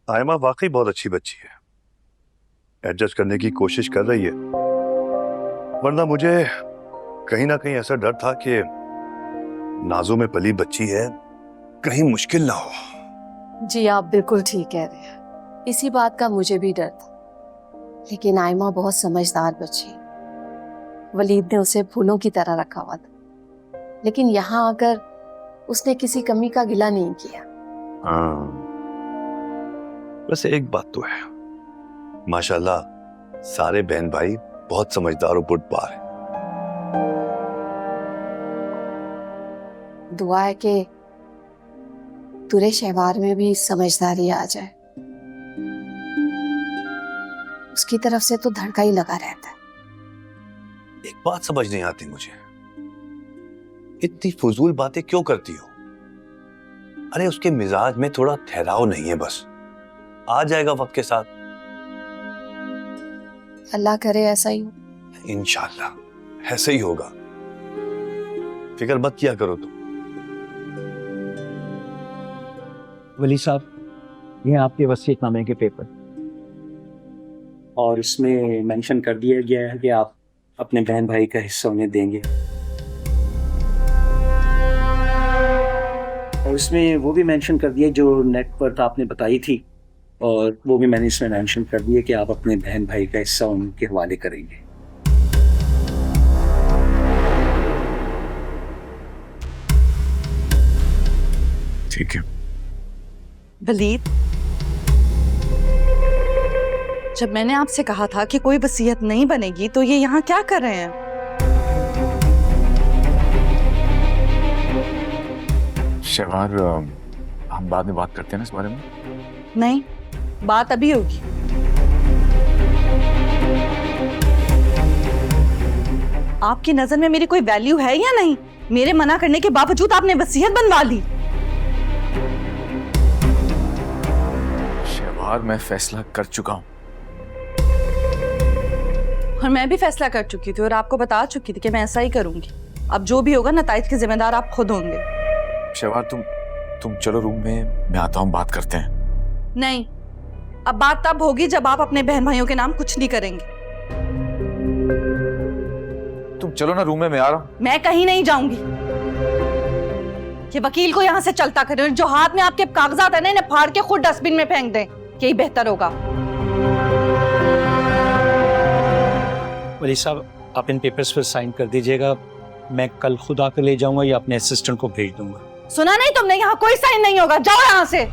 आयमा वाकई बहुत अच्छी बच्ची है, एडजस्ट करने की कोशिश कर रही है, वरना मुझे कहीं ना कहीं ऐसा डर था कि नाजों में पली बच्ची है, कहीं मुश्किल ना हो। जी आप बिल्कुल ठीक कह रहे हैं, इसी बात का मुझे भी डर था। लेकिन आयमा बहुत समझदार बच्ची है, वलीद ने उसे फूलों की तरह रखा हुआ था, लेकिन यहाँ आकर उसने किसी कमी का गिला नहीं किया। हाँ, बस एक बात तो है, माशाल्लाह सारे बहन भाई बहुत समझदार और बुद्धबार हैं। दुआ है कि तुरे शहवार में भी समझदारी आ जाए, उसकी तरफ से तो धड़का ही लगा रहता है। एक बात समझ नहीं आती मुझे, इतनी फजूल बातें क्यों करती हो? अरे उसके मिजाज में थोड़ा ठहराव नहीं है, बस आ जाएगा वक्त के साथ। अल्लाह करे ऐसा ही हो। इंशाल्लाह ऐसे ही होगा, फिक्र मत किया करो तुम। वली साहब, ये आपके वसीयतनामे के पेपर, और इसमें मेंशन कर दिया गया है कि आप अपने बहन भाई का हिस्सा उन्हें देंगे, और इसमें वो भी मेंशन कर दिया जो नेटवर्थ आपने बताई थी, और वो भी मैंने इसमें मेंशन कर दिया कि आप अपने बहन भाई का हिस्सा उनके हवाले करेंगे। ठीक है। वलीद, जब मैंने आपसे कहा था कि कोई वसीयत नहीं बनेगी तो ये यहाँ क्या कर रहे हैं? शहवार, हम बाद में बात करते हैं ना इस बारे में। नहीं, बात अभी होगी। आपकी नजर में मेरी कोई वैल्यू है या नहीं? मेरे मना करने के बावजूद आपने वसीयत बनवा ली। शहवार, मैं फैसला कर चुका हूं, और मैं भी फैसला कर चुकी थी और आपको बता चुकी थी कि मैं ऐसा ही करूंगी। अब जो भी होगा नताइज के जिम्मेदार आप खुद होंगे। शहवार, तुम चलो रूम में, मैं आता हूं, बात करते हैं। नहीं, अब बात तब होगी जब आप अपने बहन भाइयों के नाम कुछ नहीं करेंगे। तुम चलो ना रूम में, मैं आ रहा हूं। मैं कहीं नहीं जाऊंगी। ये वकील को यहाँ से चलता करें, जो हाथ में आपके कागजात है ना, इन्हें फाड़ के खुद डस्टबिन में फेंक दें, यही बेहतर होगा। वली साहब, आप इन पेपर्स पर साइन कर दीजिएगा, मैं कल खुद आकर ले जाऊंगा या अपने असिस्टेंट को भेज दूंगा। सुना नहीं तुमने? यहाँ कोई साइन नहीं होगा, जाओ यहाँ से।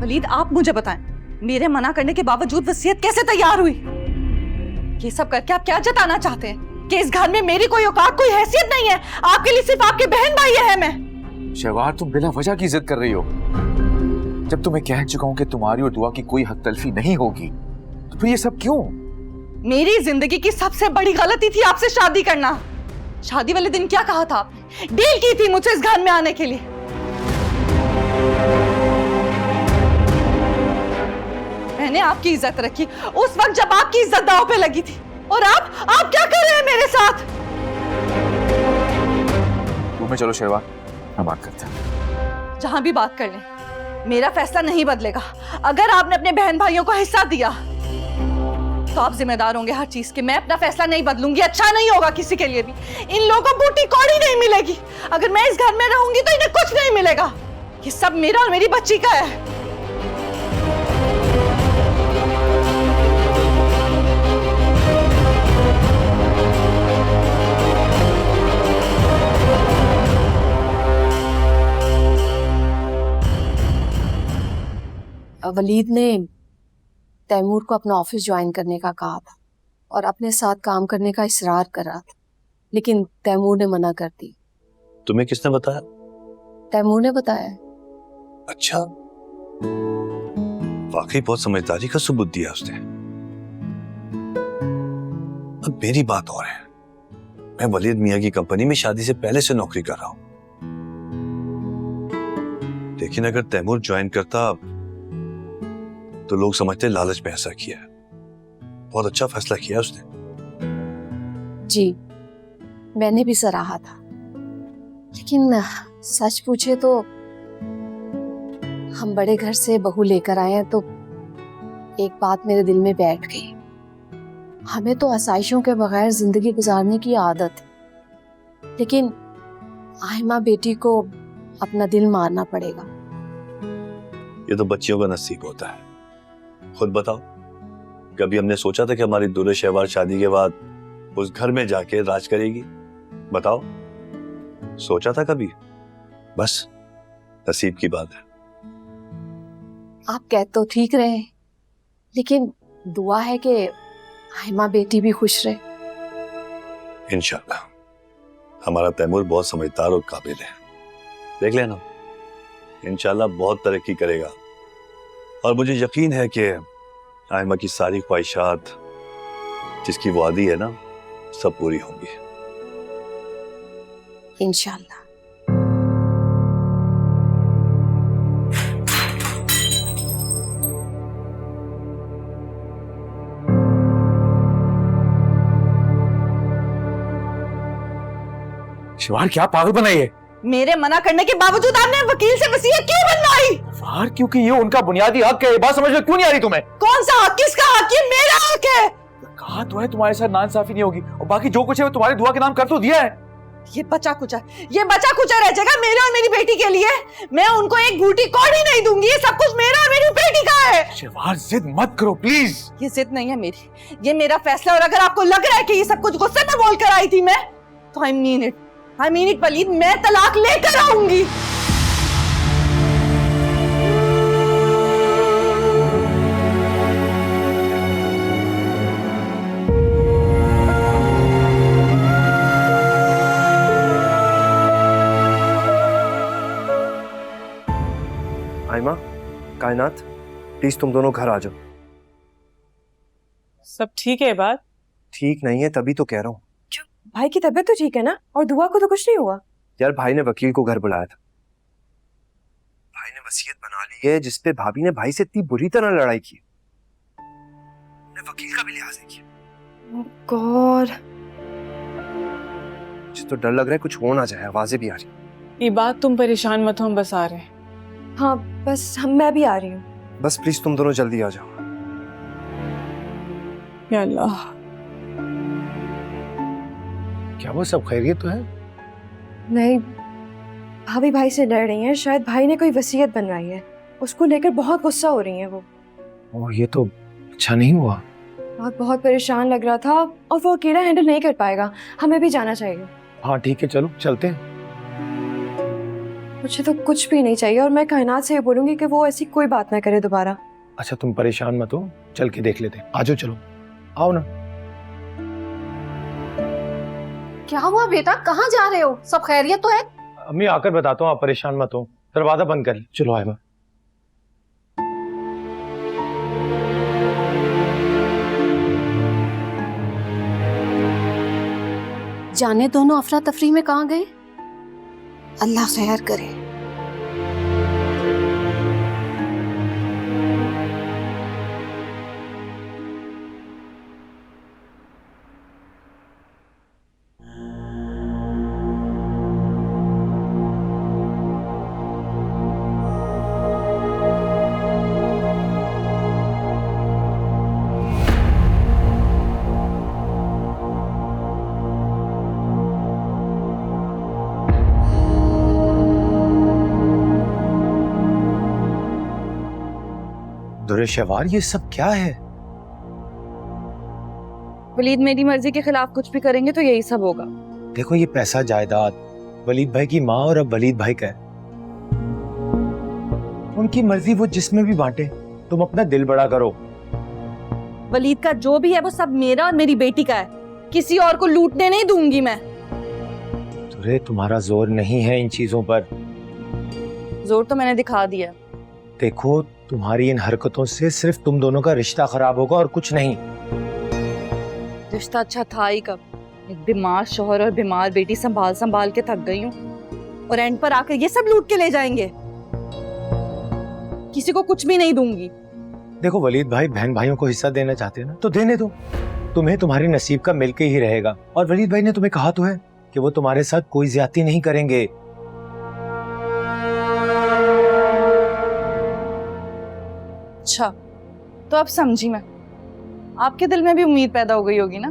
वलीद, आप मुझे बताएं, मेरे मना करने के बावजूद वसीयत कैसे तैयार हुई? ये सब करके आप क्या जताना चाहते हैं? कि इस घर में मेरी कोई औकात, कोई हैसियत नहीं है? आपके लिए सिर्फ आपके बहन भाई है मैं। शहवार, तुम बिला वजह की जिद कर रही हो। जब तुम्हें कह चुका हूं कि तुम्हारी और दुआ की कोई हक तलफी नहीं होगी, तो फिर ये सब क्यों? मेरी जिंदगी की सबसे बड़ी गलती थी आपसे शादी करना। शादी वाले दिन क्या कहा था आपने? डील की थी मुझसे इस घर में आने के लिए। मैंने आपकी इज्जत रखी उस वक्त जब आपकी इज्जत दांव पे लगी थी, और आप क्या कर रहे हैं मेरे साथ? रूम में चलो शहवार, हम बात करते हैं। जहां भी बात कर लें, मेरा फैसला नहीं बदलेगा। अगर आपने अपने बहन भाइयों को हिस्सा दिया तो आप जिम्मेदार होंगे हर चीज के। मैं अपना फैसला नहीं बदलूंगी, अच्छा नहीं होगा किसी के लिए भी। इन लोगों को बूटी कौड़ी नहीं मिलेगी। अगर मैं इस घर में रहूंगी तो इन्हें कुछ नहीं मिलेगा। ये सब मेरा और मेरी बच्ची का है। वलीद ने तैमूर को अपना ऑफिस ज्वाइन करने का कहा था और अपने साथ काम करने का इसरार कर रहा था, लेकिन तैमूर ने मना कर दी। तुम्हें किसने बताया? तैमूर ने बताया। अच्छा, वाकई बहुत समझदारी का सबूत दिया उसने। अब मेरी बात और है, मैं वलीद मियां की कंपनी में शादी से पहले से नौकरी कर रहा हूं, लेकिन अगर तैमूर ज्वाइन करता तो लोग समझते लालच में ऐसा किया है। बहुत अच्छा फैसला किया उसने। जी, मैंने भी सराहा था, लेकिन सच पूछे तो हम बड़े घर से बहू लेकर आए हैं तो एक बात मेरे दिल में बैठ गई। हमें तो आसाइशों के बगैर जिंदगी गुजारने की आदत है, लेकिन आयमा बेटी को अपना दिल मारना पड़ेगा। ये तो बच्चियों का नसीब होता है। खुद बताओ, कभी हमने सोचा था कि हमारी दूल्हे शहवार शादी के बाद उस घर में जाके राज करेगी? बताओ, सोचा था कभी? बस नसीब की बात है। आप कह तो ठीक रहे, लेकिन दुआ है कि आयमा बेटी भी खुश रहे। इंशाल्लाह। हमारा तैमूर बहुत समझदार और काबिल है, देख लेना, इंशाल्लाह बहुत तरक्की करेगा। और मुझे यकीन है कि आयमा की सारी ख्वाहिशात जिसकी वो आदी है ना, सब पूरी होंगी इंशाल्लाह। शिवार क्या पागल बनाई है? मेरे मना करने के बावजूद आपने वकील से वसीयत क्यों बनवाई? शिवार, क्योंकि ये उनका बुनियादी हक है। ये बात समझ में क्यों नहीं आ रही तुम्हें? कौन सा हक? किसका हक? ये मेरा हक है। कहा तो है तुम्हारे साथ नाइंसाफी नहीं होगी, और बाकी जो कुछ है वो तुम्हारी दुआ के नाम कर तो दिया है। ये बचा कुचा रह जाएगा मेरे और मेरी बेटी के लिए। मैं उनको एक बूटी कौड़ी नहीं दूंगी। ये सब कुछ मेरा और मेरी बेटी का है। शिवार, जिद मत करो प्लीज। ये जिद नहीं है मेरी, ये मेरा फैसला। और अगर आपको लग रहा है कि ये सब कुछ गुस्से में बोल कर आई थी मैं, तो आई मीन इट वलीद, मैं तलाक लेकर आऊंगी। आयमा, कायनात, प्लीज तुम दोनों घर आ जाओ। सब ठीक है बात? ठीक नहीं है तभी तो कह रहा हूँ। भाई की तबीयत तो ठीक है ना? और दुआ को तो कुछ नहीं हुआ? यार, भाई ने वकील को घर बुलाया था। भाई ने वसीयत बना ली है जिसपे भाभी ने भाई से इतनी बुरी तरह लड़ाई की, ने वकील का भी लिहाज नहीं किया। गॉड, मुझे तो डर लग रहा है कुछ हो ना जाए। आवाजें भी आ रही। ये बात तुम परेशान मत हो, हम बस आ रहे हैं। हाँ बस मैं भी आ रही हूँ। बस प्लीज तुम दोनों जल्दी आ जाओ। या अल्लाह, क्या वो सब खैरियत तो है? नहीं, भाभी भाई से लड़ रही हैं। शायद भाई ने कोई वसीयत बनवाई है, उसको लेकर बहुत गुस्सा हो रही हैं वो। ओह, ये तो अच्छा नहीं हुआ। बहुत परेशान लग रहा था, और वो अकेला हैंडल नहीं कर पाएगा। हमें भी जाना चाहिए। हाँ ठीक है, चलो चलते हैं। मुझे तो कुछ भी नहीं चाहिए, और मैं कायनात से ये बोलूंगी कि वो ऐसी कोई बात ना करे दोबारा। अच्छा तुम परेशान मत हो, चल के देख लेते हैं। आ जाओ, चलो आओ ना। क्या हुआ बेटा, कहाँ जा रहे हो? सब खैरियत तो है? अम्मी आकर बताता हूँ, आप परेशान मत हो। दरवाजा बंद कर। चलो आयमा। जाने दोनों अफरा तफरी में कहाँ गए? अल्लाह खैर करे। दुरे शहवार, ये सब क्या है? वलीद, मेरी मर्जी के खिलाफ कुछ भी करेंगे तो यही सब होगा। देखो, ये पैसा जायदाद वलीद भाई की माँ और अब वलीद भाई का है। उनकी मर्जी, वो जिसमें भी बांटे। तुम अपना दिल बड़ा करो। वलीद का जो भी है वो सब मेरा और मेरी बेटी का है। किसी और को लूटने नहीं दूंगी मैं। दुरे, तुम्हारा जोर नहीं है इन चीजों पर। जोर तो मैंने दिखा दिया। देखो, तुम्हारी इन हरकतों से सिर्फ तुम दोनों का रिश्ता खराब होगा और कुछ नहीं। रिश्ता अच्छा था ही कब? एक बीमार शौहर और बीमार बेटी संभाल संभाल के थक गई हूँ, और एंड पर आकर ये सब लूट के ले जाएंगे। किसी को कुछ भी नहीं दूंगी। देखो वलीद भाई बहन भाइयों को हिस्सा देना चाहते हैं ना, तो देने दो। तुम्हें तुम्हारे नसीब का मिलके ही रहेगा। और वलीद भाई ने तुम्हें कहा तो है कि वो तुम्हारे साथ कोई ज्यादती नहीं करेंगे। अच्छा, तो अब समझी मैं। आपके दिल में भी उम्मीद पैदा हो गई होगी ना?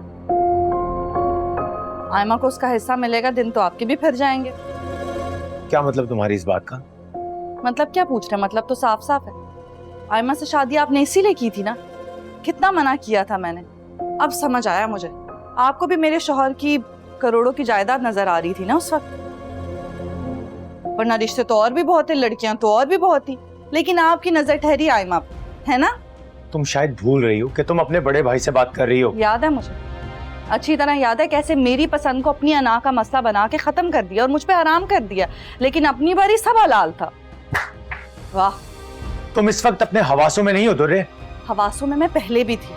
आयमा को उसका हिस्सा मिलेगा, दिन तो आपके भी फिर जाएंगे। क्या मतलब तुम्हारी इस बात का? मतलब क्या पूछ रहे हैं? मतलब तो साफ साफ है। आयमा से शादी आपने इसीलिए की थी ना? कितना मना किया था मैंने। अब समझ आया मुझे, आपको भी मेरे शौहर की करोड़ों की जायदाद नजर आ रही थी ना उस वक्त। वरना रिश्ते तो और भी बहुत थे, लड़कियां तो और भी बहुत थी, लेकिन आपकी नजर ठहरी आयमा पे, है ना? तुम शायद भूल रही हो कि तुम अपने बड़े भाई से बात कर रही हो। याद है मुझे, अच्छी तरह याद है कैसे मेरी पसंद को अपनी अना का मसला बना के खत्म कर दिया और मुझ पे हराम कर दिया, लेकिन अपनी बारी सब हलाल था। वाह, तुम इस वक्त अपने हवासों में नहीं हो दुर्रे। हवासों में मैं पहले भी थी,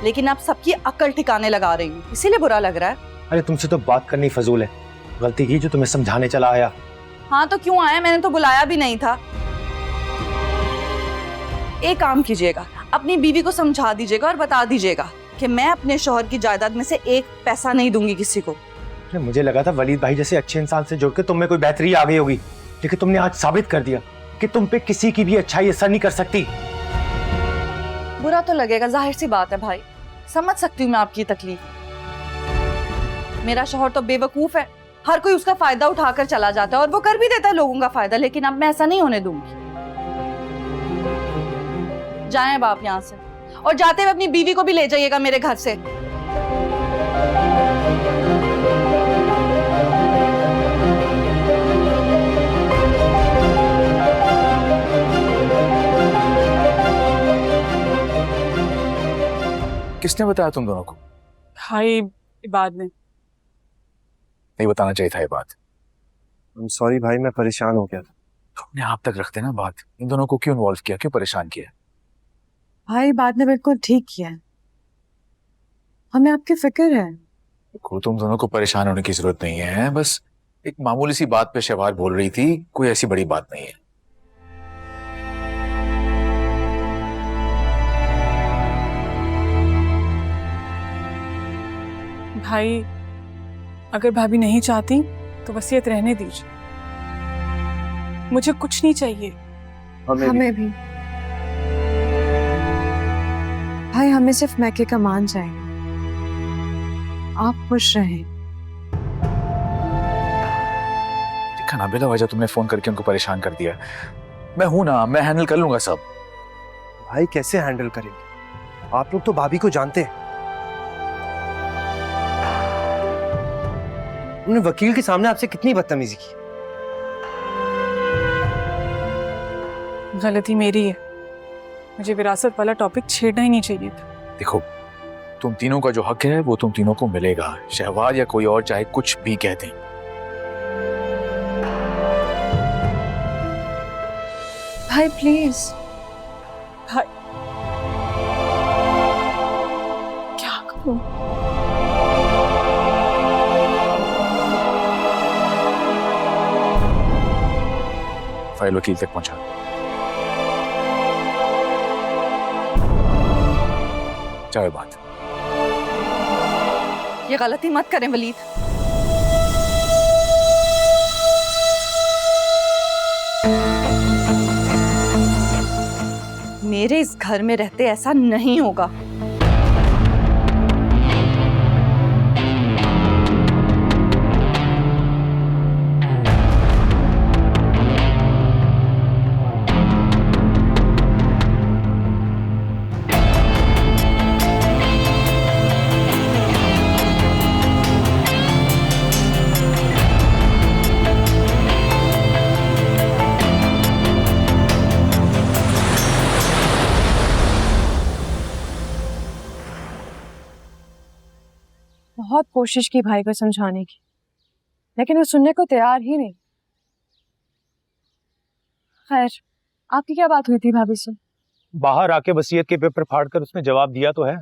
लेकिन अब सबकी अकल ठिकाने लगा रही हूँ, इसीलिए बुरा लग रहा है। अरे तुमसे तो बात करनी फजूल है। गलती की जो तुम्हें समझाने चला आया। हाँ तो क्यों आया? मैंने तो बुलाया भी नहीं था। एक काम कीजिएगा, अपनी बीवी को समझा दीजिएगा और बता दीजिएगा कि मैं अपने शौहर की जायदाद में से एक पैसा नहीं दूंगी किसी को। अरे मुझे लगा था वलीद भाई जैसे अच्छे इंसान से जुड़ के तुम में कोई बेहतरी आ गई होगी, लेकिन तुमने आज साबित कर दिया कि तुम पे किसी की भी अच्छाई असर नहीं कर सकती। बुरा तो लगेगा, जाहिर सी बात है भाई, समझ सकती हूँ मैं आपकी तकलीफ। मेरा शौहर तो बेवकूफ है, हर कोई उसका फायदा उठाकर चला जाता है और वो कर भी देता है लोगों का फायदा, लेकिन अब मैं ऐसा नहीं होने दूंगी। जाएं अब आप यहाँ से, और जाते हुए अपनी बीवी को भी ले जाइएगा मेरे घर से। किसने बताया तुम दोनों को? भाई बाद में। नहीं बताना चाहिए था ये बात। सॉरी भाई, मैं परेशान हो गया था। अपने आप तक रखते ना बात। इन दोनों को क्यों इन्वॉल्व किया, क्यों परेशान किया? भाई बाद में बिल्कुल ठीक किया है, हमें आपकी फिक्र है। देखो तुम दोनों को परेशान होने की जरूरत नहीं है, बस एक मामूली सी बात पे शहवार बोल रही थी, कोई ऐसी बड़ी बात नहीं है। भाई अगर भाभी नहीं चाहती तो वसीयत रहने दीजिए, मुझे कुछ नहीं चाहिए। हमें भी भाई, हमें सिर्फ मैके का मान चाहिए। आप खुश रहें। देखा ना बिला वजह तुमने फोन करके उनको परेशान कर दिया। मैं हूं ना, मैं हैंडल कर लूंगा सब। भाई कैसे हैंडल करेंगे? आप लोग तो भाभी को जानते हैं। उन्होंने वकील के सामने आपसे कितनी बदतमीजी की। गलती मेरी है, मुझे विरासत वाला टॉपिक छेड़ना ही नहीं चाहिए था। देखो तुम तीनों का जो हक है वो तुम तीनों को मिलेगा, शहवार या कोई और चाहे कुछ भी कह दें। भाई प्लीज। भाई क्या करूं? फाइल वकील तक पहुंचा। चाहे बात। ये गलती मत करें वलीद। मेरे इस घर में रहते ऐसा नहीं होगा। बहुत कोशिश की भाई को समझाने की, लेकिन वो सुनने को तैयार ही नहीं। खैर, आपकी क्या बात हुई थी भाभी से? बाहर आके वसीयत के पेपर फाड़कर उसने जवाब दिया तो है।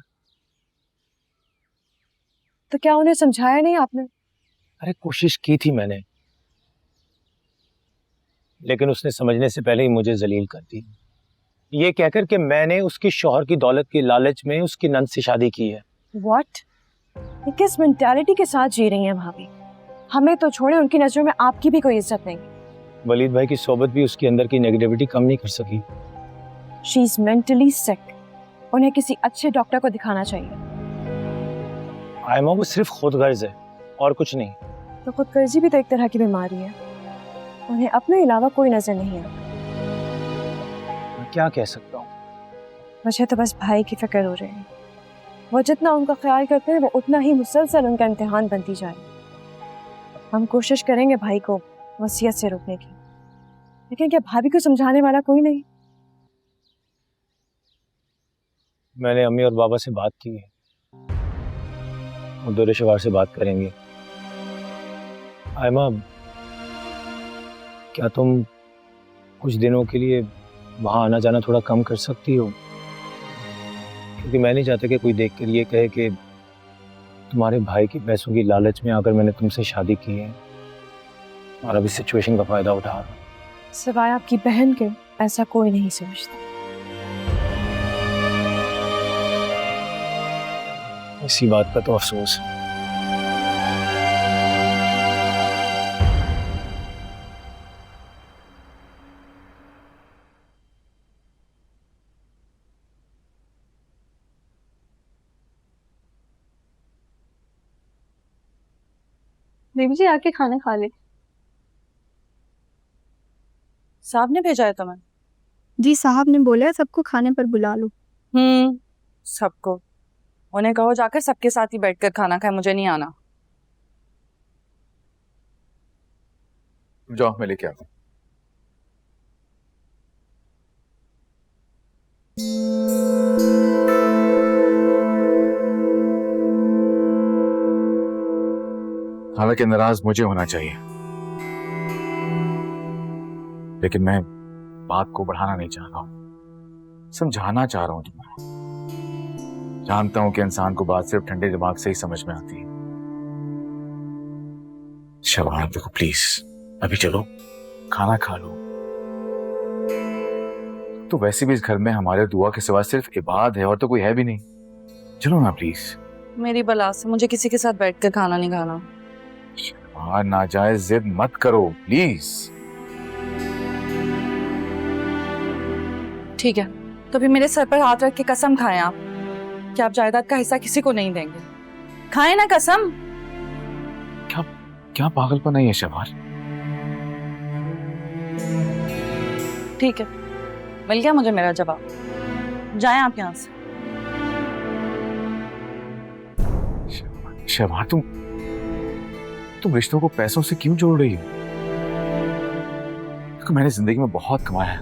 तो क्या उन्हें समझाया नहीं आपने? अरे कोशिश की थी मैंने, लेकिन उसने समझने से पहले ही मुझे जलील कर दी। ये कहकर कि मैंने उसके शौहर की दौलत के लालच में उसकी नंद से शादी की है। व्हाट? ये किस मेंटालिटी के साथ जी रही हैं भाभी? हमें तो छोड़े, उनकी नजरों में आपकी भी कोई इज्जत नहीं। वलीद भाई की सोबत भी उसके अंदर की नेगेटिविटी कम नहीं कर सकी। शी इज मेंटली सिक। उन्हें किसी अच्छे डॉक्टर को दिखाना चाहिए। आयमा वो सिर्फ खुदगर्ज है और कुछ नहीं। तो खुदगर्जी भी तो एक तरह की बीमारी है। उन्हें अपने अलावा कोई नजर नहीं आता। मैं क्या कह सकता हूँ? मुझे तो बस भाई की फिक्र हो रही है। वो जितना उनका ख्याल करते हैं वो उतना ही मुसलसल उनका इम्तिहान बनती जाए। हम कोशिश करेंगे भाई को वसीयत से रोकने की, लेकिन क्या भाभी को समझाने वाला कोई नहीं? मैंने अम्मी और बाबा से बात की है, अब्दुल से बात करेंगे। आयमा, क्या तुम कुछ दिनों के लिए वहाँ आना जाना थोड़ा कम कर सकती हो? क्योंकि मैं नहीं चाहता कि कोई देख कर ये कहे कि तुम्हारे भाई के पैसों की लालच में आकर मैंने तुमसे शादी की है और अब इस सिचुएशन का फायदा उठा रहा हूं। सिवाय आपकी बहन के ऐसा कोई नहीं समझता। इसी बात का तो अफसोस है। बेबी जी आके खाना खा ले। साहब ने भेजा है तुम्हें? जी साहब ने बोला है सबको खाने पर बुला लो। सबको? उन्हें कहो जाकर सबके साथ ही बैठकर खाना खाए, मुझे नहीं आना। जाओ, मैं लेके आता हूँ। हालांकि नाराज मुझे होना चाहिए, लेकिन मैं बात को बढ़ाना नहीं चाह रहा हूं, समझाना चाह रहा हूं तुम्हें। जानता हूं कि इंसान को बात सिर्फ ठंडे दिमाग से ही समझ में आती है। शबाना देखो प्लीज, अभी चलो खाना खा लो। तो वैसे भी इस घर में हमारे दुआ के सिवा सिर्फ इबाद है और तो कोई है भी नहीं। चलो ना प्लीज। मेरी बला से मुझे किसी के साथ बैठकर खाना नहीं खाना। नाजायज जिद मत करो प्लीज। ठीक है, तो फिर मेरे सर पर हाथ रख के कसम खाएं आप कि आप जायदाद का हिस्सा किसी को नहीं देंगे। खाएं ना कसम। क्या पागलपन है ये शबार? ठीक है, मिल गया मुझे मेरा जवाब। जाएं आप यहाँ से। शबार, तुम रिश्तों को पैसों से क्यों जोड़ रही हो? तो मैंने जिंदगी में बहुत कमाया है,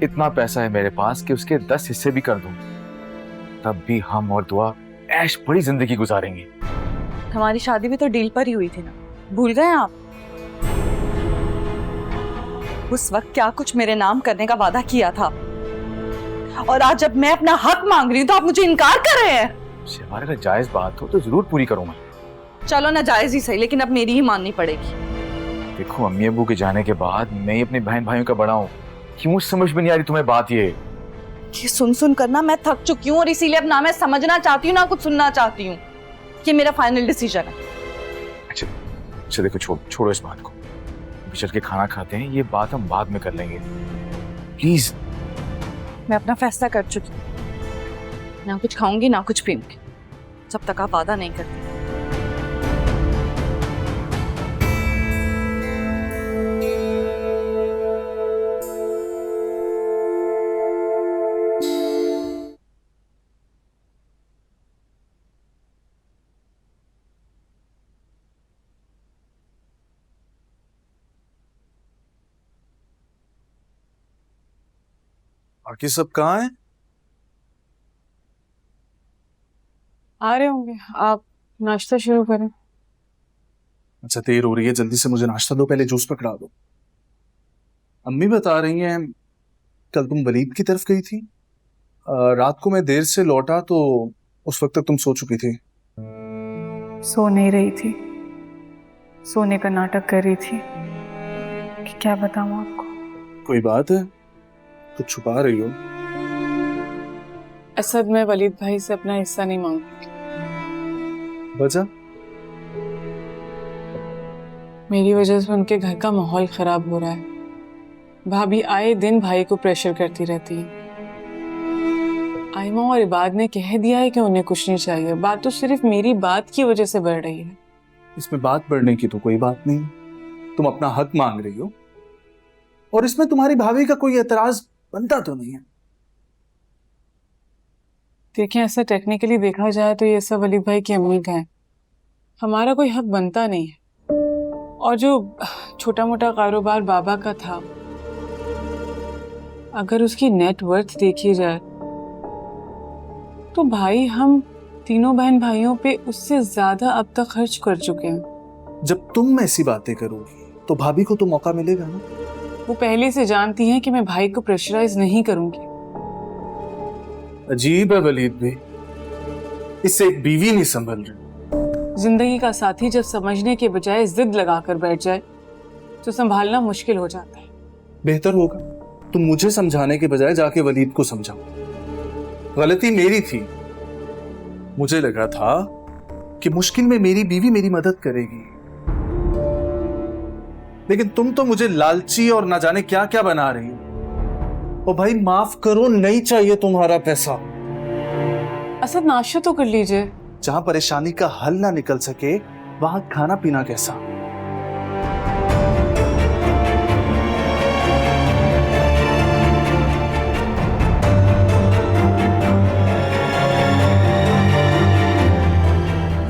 इतना पैसा है मेरे पास कि उसके 10 हिस्से भी कर दूं, तब भी हम और दुआ ऐश बड़ी जिंदगी गुजारेंगे। हमारी शादी भी तो डील पर ही हुई थी ना, भूल गए आप? उस वक्त क्या कुछ मेरे नाम करने का वादा किया था, और आज जब मैं अपना हक मांग रही हूँ तो आप मुझे इनकार कर रहे हैं। शबार, अगर जायज बात हो तो जरूर पूरी करूंगा। चलो ना, जायज ही सही, लेकिन अब मेरी ही माननी पड़ेगी। देखो, अम्मी अबू के जाने के बाद मैं ही अपने बहन भाइयों का बड़ा हूँ। क्यों समझ में नहीं आ रही तुम्हें बात? ये सुन सुन करना मैं थक चुकी हूँ, और इसीलिए अब ना मैं समझना चाहती हूँ ना कुछ सुनना चाहती हूँ। ये मेरा फाइनल डिसीजन है। अच्छा देखो, छोड़ो इस बात को, अभी चल के खाना खाते हैं, ये बात हम बाद में कर लेंगे प्लीज। मैं अपना फैसला कर चुकी हूँ, ना कुछ खाऊंगी ना कुछ पीऊंगी जब तक आप वादा नहीं करते। बाकी सब कहाँ हैं? आ रहे होंगे, आप नाश्ता शुरू करें। अच्छा, देर हो रही है, जल्दी से मुझे नाश्ता दो, पहले जूस पकड़ा दो। अम्मी बता रही हैं कल तुम वलीद की तरफ गई थी। रात को मैं देर से लौटा तो उस वक्त तक तुम सो चुकी थी। सो नहीं रही थी, सोने का नाटक कर रही थी कि क्या बताऊं आपको। कोई बात है? कुछ छुपा रही हो? असद, मैं वलीद भाई से अपना हिस्सा नहीं मांगती। वजह? मेरी वजह से उनके घर का माहौल खराब हो रहा है। भाभी आए दिन भाई को प्रेशर करती रहती है। आयमा और इबाद ने कह दिया है कि उन्हें कुछ नहीं चाहिए। बात तो सिर्फ मेरी बात की वजह से बढ़ रही है। इसमें बात बढ़ने की तो कोई बात नहीं। तुम अपना हक मांग रही हो और इसमें तुम्हारी भाभी का कोई एतराज बनता तो नहीं है। देखें, ऐसा टेक्निकली देखा जाए तो ये सब वलीद भाई की अम्मी का है। हमारा कोई हक बनता नहीं है। और जो छोटा मोटा कारोबार बाबा का था, अगर उसकी नेटवर्थ देखी जाए तो भाई हम तीनों बहन भाइयों पे उससे ज्यादा अब तक खर्च कर चुके हैं। जब तुम ऐसी बातें करोगी तो भाभी को तो मौका मिलेगा ना। वो पहले से जानती हैं कि मैं भाई को प्रेशराइज नहीं करूंगी। अजीब है वलीद भाई, इससे एक बीवी नहीं संभल रही। जिंदगी का साथी जब समझने के बजाय जिद लगाकर बैठ जाए तो संभालना मुश्किल हो जाता है। बेहतर होगा तुम मुझे समझाने के बजाय जाके वलीद को समझाओ। गलती मेरी थी। मुझे लगा था कि मुश्किल में मेरी बीवी मेरी मदद करेगी, लेकिन तुम तो मुझे लालची और ना जाने क्या क्या बना रही हो। ओ भाई माफ करो, नहीं चाहिए तुम्हारा पैसा। असद, नाश्ता तो कर लीजिए। जहां परेशानी का हल ना निकल सके वहां खाना पीना कैसा?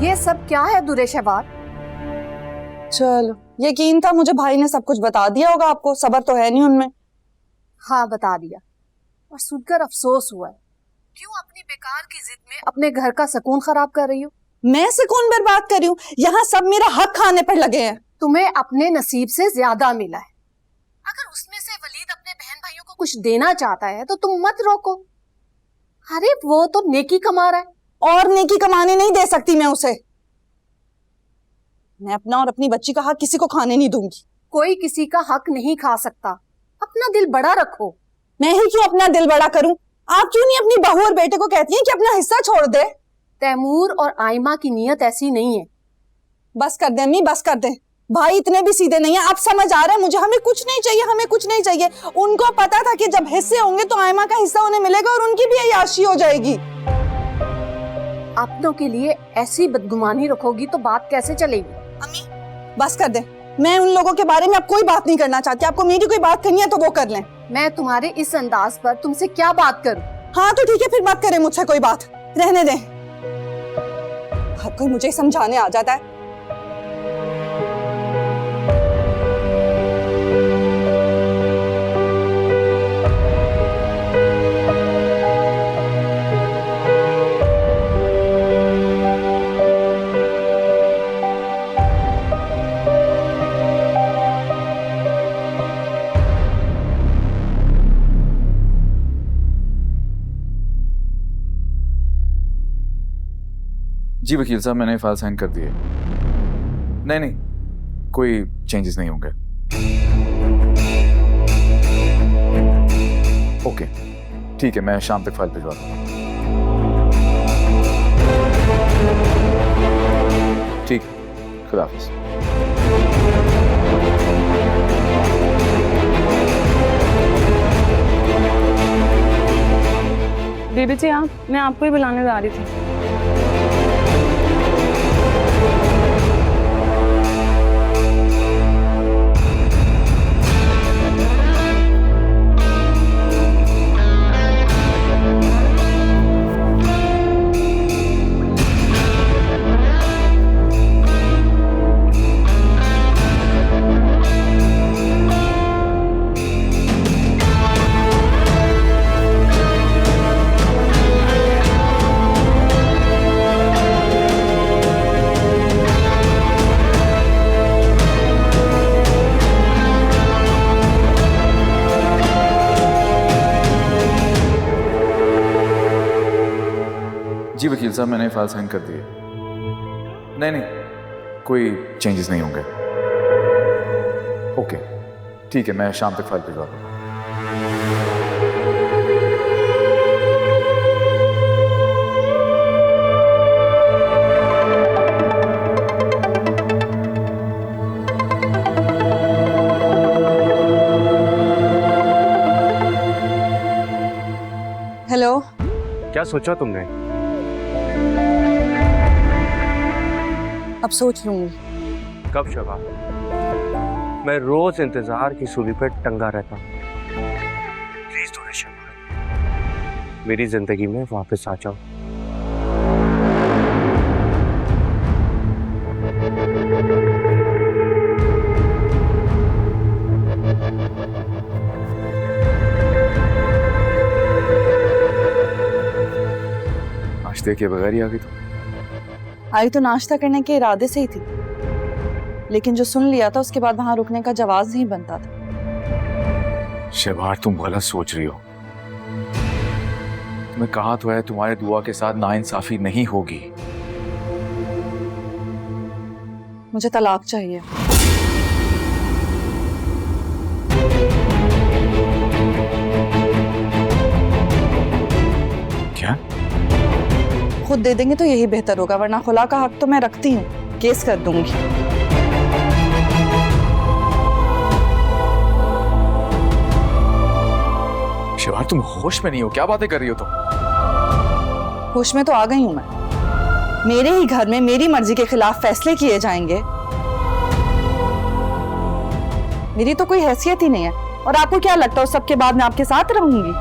ये सब क्या है दुरे शहबाज? चलो, यकीन था मुझे भाई ने सब कुछ बता दिया होगा आपको। सबर तो है नहीं उनमें। हाँ, बता दिया और सुनकर अफसोस हुआ है। क्यों अपनी बेकार की जिद में अपने घर का सुकून खराब कर रही हो? मैं सुकून बर्बाद कर रही हूँ? यहाँ सब मेरा हक खाने पर लगे हैं। तुम्हें अपने नसीब से ज्यादा मिला है। अगर उसमें से वलीद अपने बहन भाइयों को कुछ देना चाहता है तो तुम मत रोको। अरे वो तो नेकी कमा रहा है। और नेकी कमाने नहीं दे सकती मैं उसे। मैं अपना और अपनी बच्ची का हक किसी को खाने नहीं दूंगी। कोई किसी का हक नहीं खा सकता। अपना दिल बड़ा रखो। मैं ही क्यों अपना दिल बड़ा करूं? आप क्यों नहीं अपनी बहू और बेटे को कहती हैं कि अपना हिस्सा छोड़ दे? तैमूर और आयमा की नीयत ऐसी नहीं है। बस कर दे अम्मी, बस कर दे। भाई इतने भी सीधे नहीं है। आप समझ आ रहे हैं मुझे। हमें कुछ नहीं चाहिए, हमें कुछ नहीं चाहिए। उनको पता था कि जब हिस्से होंगे तो आयमा का हिस्सा उन्हें मिलेगा और उनकी भी अय्याशी हो जाएगी। अपनों के लिए ऐसी बदगुमानी रखोगी तो बात कैसे चलेगी? अम्मी बस कर दे। मैं उन लोगों के बारे में अब कोई बात नहीं करना चाहती। आपको मेरी कोई बात करनी है तो वो कर लें। मैं तुम्हारे इस अंदाज पर तुमसे क्या बात करूं? हाँ तो ठीक है, फिर मत करें मुझसे कोई बात। रहने दें। हर कोई मुझे समझाने आ जाता है। जी वकील साहब, मैंने फाइल साइन कर दी है। नहीं नहीं, कोई चेंजेस नहीं होंगे। ओके ठीक है, मैं शाम तक फाइल भिजवा दूंगा। ठीक, खुदा हाफिज। बीबी जी, मैं आपको ही बुलाने जा रही थी। जी वकील साहब, मैंने फाइल साइन कर दी है। नहीं नहीं, कोई चेंजेस नहीं होंगे। ओके ठीक है, मैं शाम तक फाइल भिजवा दूंगा। क्या सोचा तुमने? अब सोच लूंगी। कब शबा? मैं रोज इंतजार की सूली पर टंगा रहता हूँ। प्लीज थोड़े शबा, मेरी जिंदगी में वापस आ जाओ। नाश्ते के बगैर ही आ गई तो आई तो नाश्ता करने के इरादे से ही थी, लेकिन जो सुन लिया था उसके बाद वहां रुकने का जवाब नहीं बनता था। शहबार, तुम गलत सोच रही हो। तुम्हें कहा तो है तुम्हारे दुआ के साथ नाइंसाफी नहीं होगी। मुझे तलाक चाहिए। क्या? खुद दे देंगे तो यही बेहतर होगा, वरना खुला का हक तो मैं रखती हूँ, केस कर दूंगी। शहबार, तुम होश में नहीं हो? क्या बातें कर रही हो तुम? होश में तो आ गई हूं मैं। मेरे ही घर में मेरी मर्जी के खिलाफ फैसले किए जाएंगे। मेरी तो कोई हैसियत ही नहीं है, और आपको क्या लगता है उस सब के बाद मैं आपके साथ रहूंगी?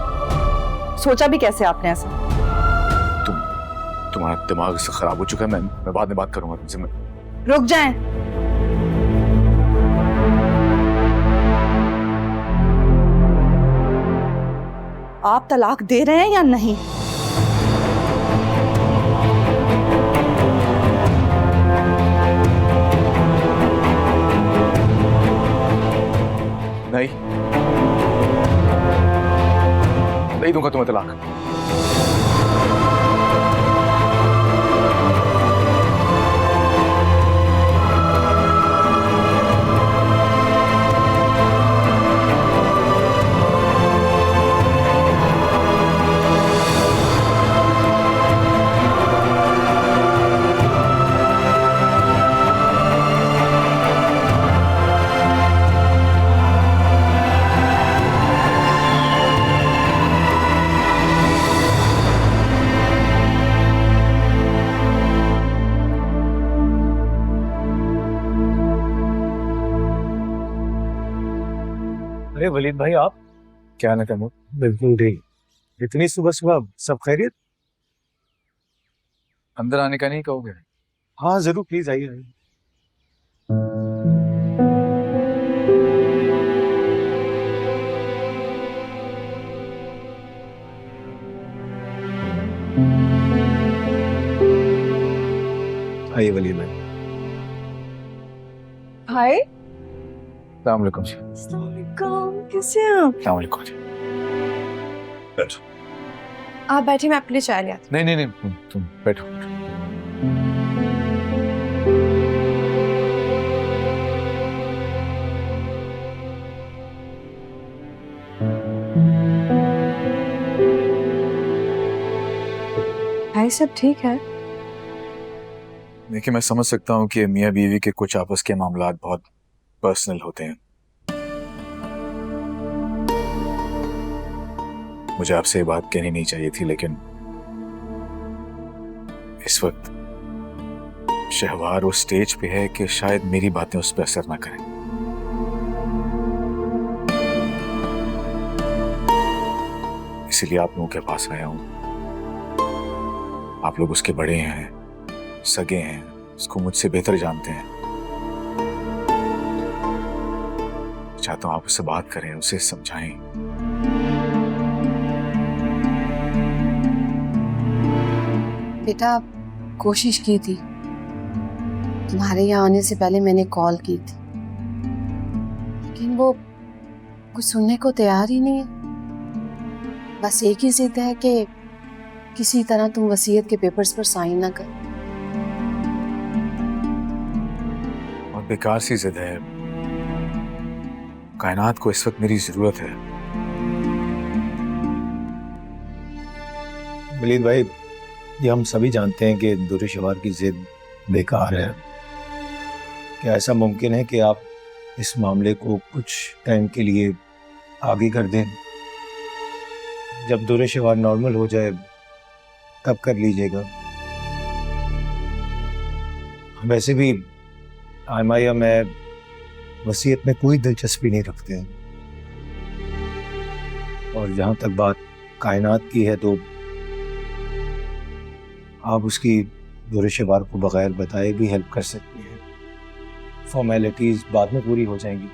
सोचा भी कैसे आपने ऐसा? तुम्हारा दिमाग से खराब हो चुका है। मैं बाद में बात करूंगा तुमसे। रुक जाएं। आप तलाक दे रहे हैं या नहीं? नहीं दूंगा तुम्हें तलाक। अरे वलीद भाई, आप? क्या ना तैमूर? बिल्कुल ठीक। इतनी सुबह सुबह सब खैरियत? अंदर आने का नहीं कहोगे? हाँ जरूर, प्लीज आइए आइए। आइए वलीद भाई। भाई अस्सलाम वालेकुम जी। कैसे हैं आप? अस्सलाम वालेकुम जी। बैठो। आप बैठिए, मैं आपके लिए चाय ले आती नहीं नहीं नहीं, तुम बैठो। हूँ। भाई सब ठीक है? देखिए, मैं समझ सकता हूँ कि मियाँ बीवी के कुछ आपस के मामलात बहुत पर्सनल होते हैं। मुझे आपसे ये बात कहनी नहीं चाहिए थी, लेकिन इस वक्त शहवार उस स्टेज पे है कि शायद मेरी बातें उस पर असर ना करें। इसीलिए आप लोगों के पास आया हूं। आप लोग उसके बड़े हैं, सगे हैं, उसको मुझसे बेहतर जानते हैं। चाहता हूं आप उससे बात करें, उसे समझाएं। बेटा, कोशिश की थी। तुम्हारे यहाँ आने से पहले मैंने कॉल की थी, लेकिन वो कुछ सुनने को तैयार ही नहीं है। बस एक ही जिद है कि किसी तरह तुम वसीयत के पेपर्स पर साइन ना कर। और बेकार सी जिद है। कायनात को इस वक्त मेरी जरूरत है। वलीद भाई, ये हम सभी जानते हैं कि दुरुशवार की जिद बेकार है। क्या ऐसा मुमकिन है कि आप इस मामले को कुछ टाइम के लिए आगे कर दें? जब दुरुशवार नॉर्मल हो जाए तब कर लीजिएगा। वैसे भी आयमा या मैं वसीयत में कोई दिलचस्पी नहीं रखते हैं, और जहां तक बात कायनात की है तो आप उसकी दुरुशवार को बगैर बताए भी हेल्प कर सकती हैं। फॉर्मेलिटीज बाद में पूरी हो जाएंगी।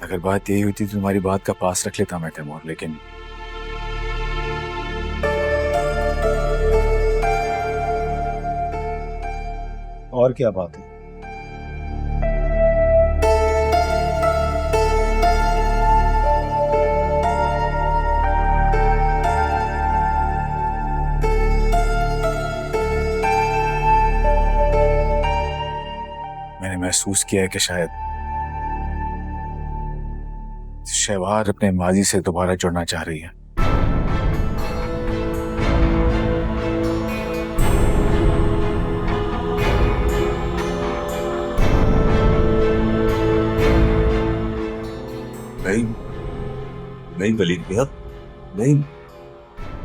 अगर बात यही होती तो तुम्हारी बात का पास रख लेता मैं तैमूर, लेकिन और क्या बात है? मैंने महसूस किया है कि शायद शहवार अपने माजी से दोबारा जुड़ना चाह रही है। नहीं वलीद भैया, नहीं,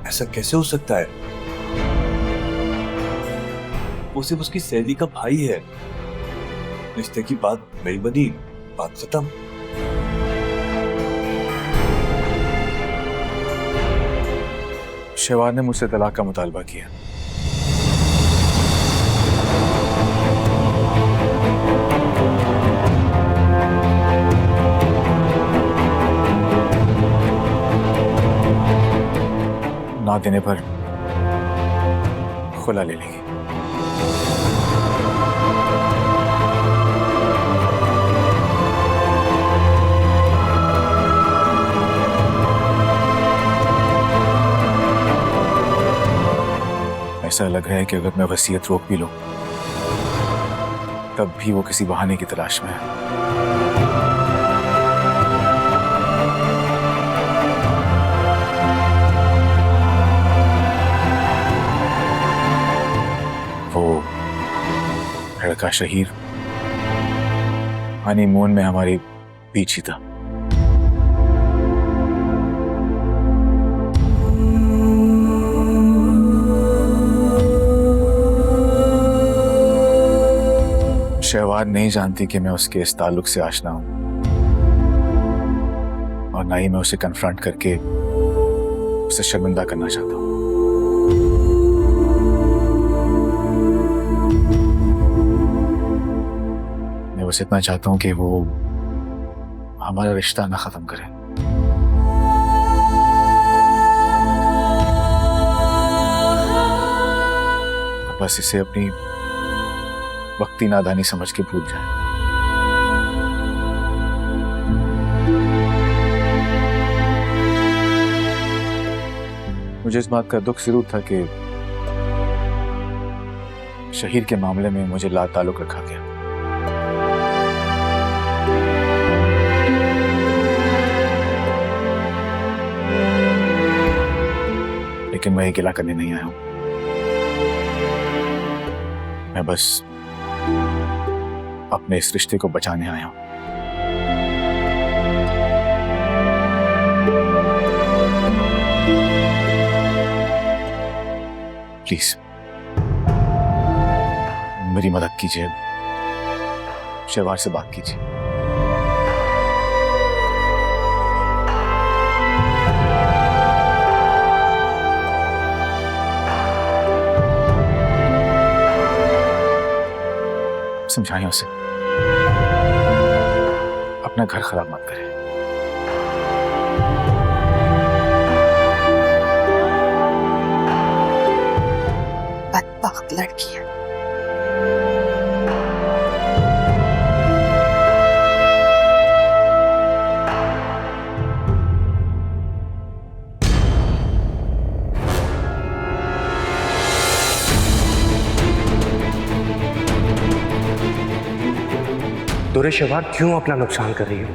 ऐसा कैसे हो सकता है? वो सिर्फ उसकी सहेली का भाई है। रिश्ते की बात नहीं बनी, बात खत्म। शहवार ने मुझसे तलाक का मुतालबा किया। ना देने पर खुला ले लेगी। ऐसा लग रहा है कि अगर मैं वसीयत रोक भी लूं तब भी वो किसी बहाने की तलाश में है। वो लड़का शहीर हनीमून में हमारी पीछे था। शहवार नहीं जानती कि मैं उसके इस ताल्लुक से आशना हूं, और ना ही मैं उसे कन्फ्रंट करके उसे शर्मिंदा करना चाहता हूं। मैं बस इतना चाहता हूं कि वो हमारा रिश्ता ना खत्म करे। बस इसे अपनी वक्ती नादानी समझ के भूल जाए। मुझे इस बात का दुख जरूर था कि शहीर के मामले में मुझे ला ताल्लुक रखा गया। लेकिन मैं ये गिला करने नहीं आया हूं। मैं बस अपने इस रिश्ते को बचाने आया हूं। प्लीज मेरी मदद कीजिए, शहवार से बात कीजिए। समझाएं उसे अपना घर खराब मत करे। बदबख्त लड़की है। दुरे शहवार क्यों अपना नुकसान कर रही हो?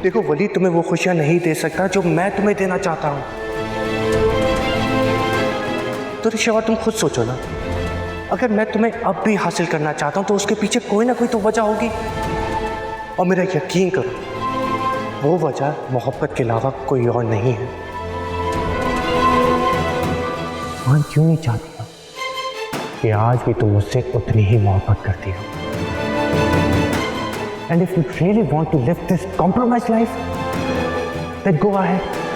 देखो वलीद तुम्हें वो खुशियां नहीं दे सकता जो मैं तुम्हें देना चाहता हूं। दुरे शहवार तुम खुद सोचो ना, अगर मैं तुम्हें अब भी हासिल करना चाहता हूं तो उसके पीछे कोई ना कोई तो वजह होगी, और मेरा यकीन करो वो वजह मोहब्बत के अलावा कोई और नहीं है। जान क्यों नहीं चाहती हो कि आज भी तुम मुझसे उतनी ही मोहब्बत करती हो? And if you really want to live this compromise life, then go ahead.